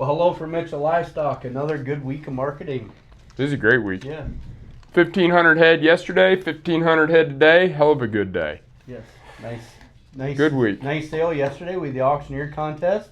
Well, hello from Mitchell Livestock. Another good week of marketing. This is a great week. Yeah. 1,500 head yesterday, 1,500 head today. Hell of a good day. Yes. Nice. Good week. Nice sale yesterday with the auctioneer contest,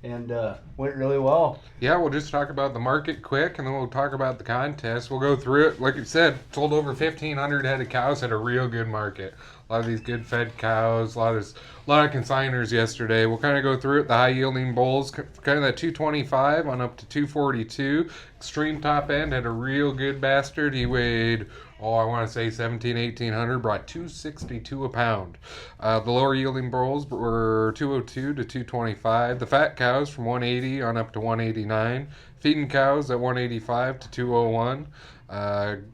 and went really well. Yeah, we'll just talk about the market quick, and then we'll talk about the contest. We'll go through it. Like you said, sold over 1,500 head of cows at a real good market. A lot of these good fed cows, a lot of consigners yesterday. We'll kind of go through it. The high yielding bulls, kind of that 225 on up to 242. Extreme top end had a real good bastard. He weighed, I want to say 1,800, brought 262 a pound. The lower yielding bulls were 202 to 225. The fat cows from 180 on up to 189. Feeding cows at 185 to 201.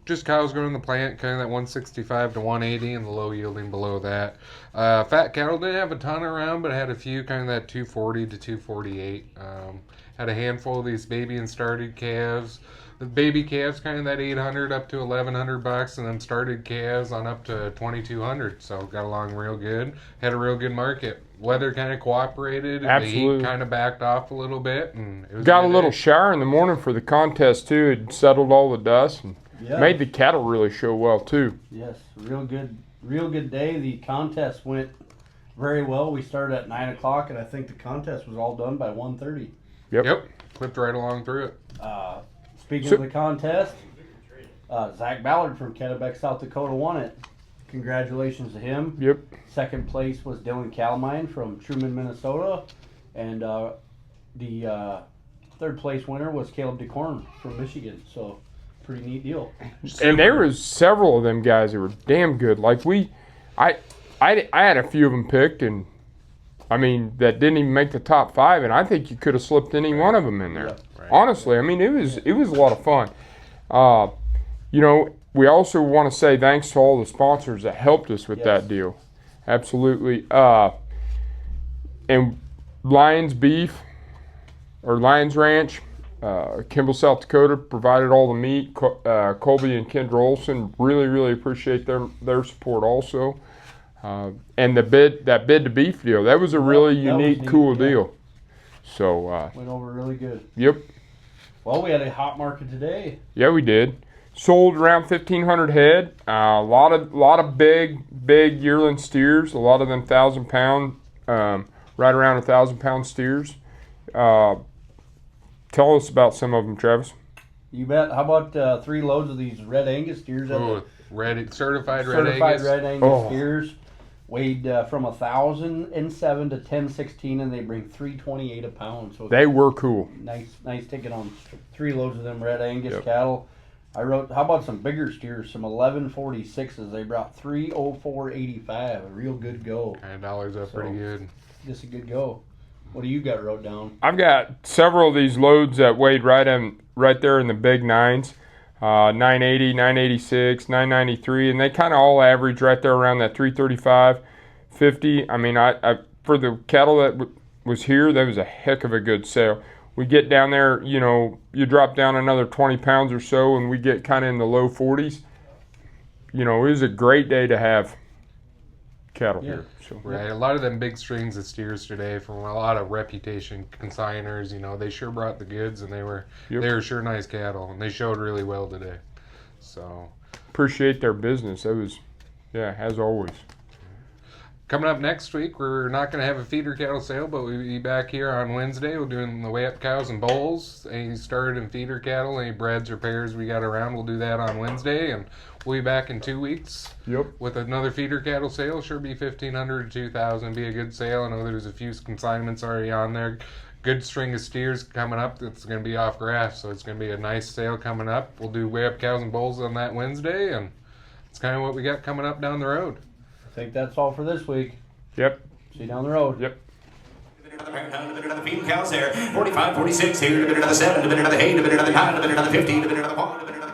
Just cows going in the plant, kind of that 165 to 180, and the low yielding below that. Fat cattle didn't have a ton around, but had a few, kind of that 240 to 248. Had a handful of these baby and started calves. The baby calves kind of that 800 up to 1,100 bucks, and then started calves on up to 2,200. So got along real good. Had a real good market. Weather kind of cooperated. Absolutely. The heat kind of backed off a little bit, and it was Got a good little day. shower in the morning for the contest too. It settled all the dust and Yeah. made the cattle really show well too. Yes. Real good day. The contest went very well. We started at 9 o'clock, and I think the contest was all done by 1:30. Yep, clipped right along through it. Speaking of the contest, Zach Ballard from Kennebec, South Dakota won it. Congratulations to him. Yep. Second place was Dylan Calamine from Truman, Minnesota. And the third place winner was Caleb DeCorn from Michigan. So, pretty neat deal. And there was several of them guys that were damn good. Like I had a few of them picked, and I mean that didn't even make the top 5, and I think you could have slipped any one of them in there. Yep. Right. Honestly, I mean it was a lot of fun. We also want to say thanks to all the sponsors that helped us with Yes. that deal. Absolutely. And Lions Beef or Lions Ranch, Kimball, South Dakota provided all the meat. Colby and Kendra Olson really appreciate their support also. And that bid to beef deal, that was a really That was unique, neat, cool yeah. deal. So, Went over really good. yep. Well, we had a hot market today. Yeah, we did. Sold around 1,500 head. A lot of big yearling steers. A lot of them 1,000 pound, right around 1,000 pound steers. Tell us about some of them, Travis. You bet. How about 3 loads of these red Angus steers? Certified red Certified Angus. red Angus steers. Weighed from 1,007 to 1,016, and they bring 328 a pound. So They were cool. nice ticket on 3 loads of them red Angus Yep. cattle. I wrote, how about some bigger steers, some 1146s? They brought 304.85, a real good go. Kind of dollars up pretty good. Just a good go. What do you got wrote down? I've got several of these loads that weighed right there in the big 9s. 980, 986, 993, and they kind of all average right there around that 335, 50. I mean, I for the cattle that was here, that was a heck of a good sale. We get down there, you drop down another 20 pounds or so, and we get kind of in the low 40s. It was a great day to have cattle here. So. Right, a lot of them big strings of steers today from a lot of reputation consigners. They sure brought the goods, and they were sure nice cattle, and they showed really well today. So Appreciate their business. That was, as always. coming up next week, we're not going to have a feeder cattle sale, but we'll be back here on Wednesday. We're doing the weigh up cows and bulls. Any started and feeder cattle, any breds or pairs we got around, we'll do that on Wednesday, and we'll be back in 2 weeks. Yep. With another feeder cattle sale. Sure be 1,500 to 2,000. Be a good sale. I know there's a few consignments already on there. Good string of steers coming up that's going to be off grass, so it's going to be a nice sale coming up. We'll do weigh up cows and bulls on that Wednesday, and it's kind of what we got coming up down the road. I think that's all for this week. Yep. See you down the road. Yep. Another feeding cows there. 45, 46 here, another 7, another 8, another 9, another 15, another 1, another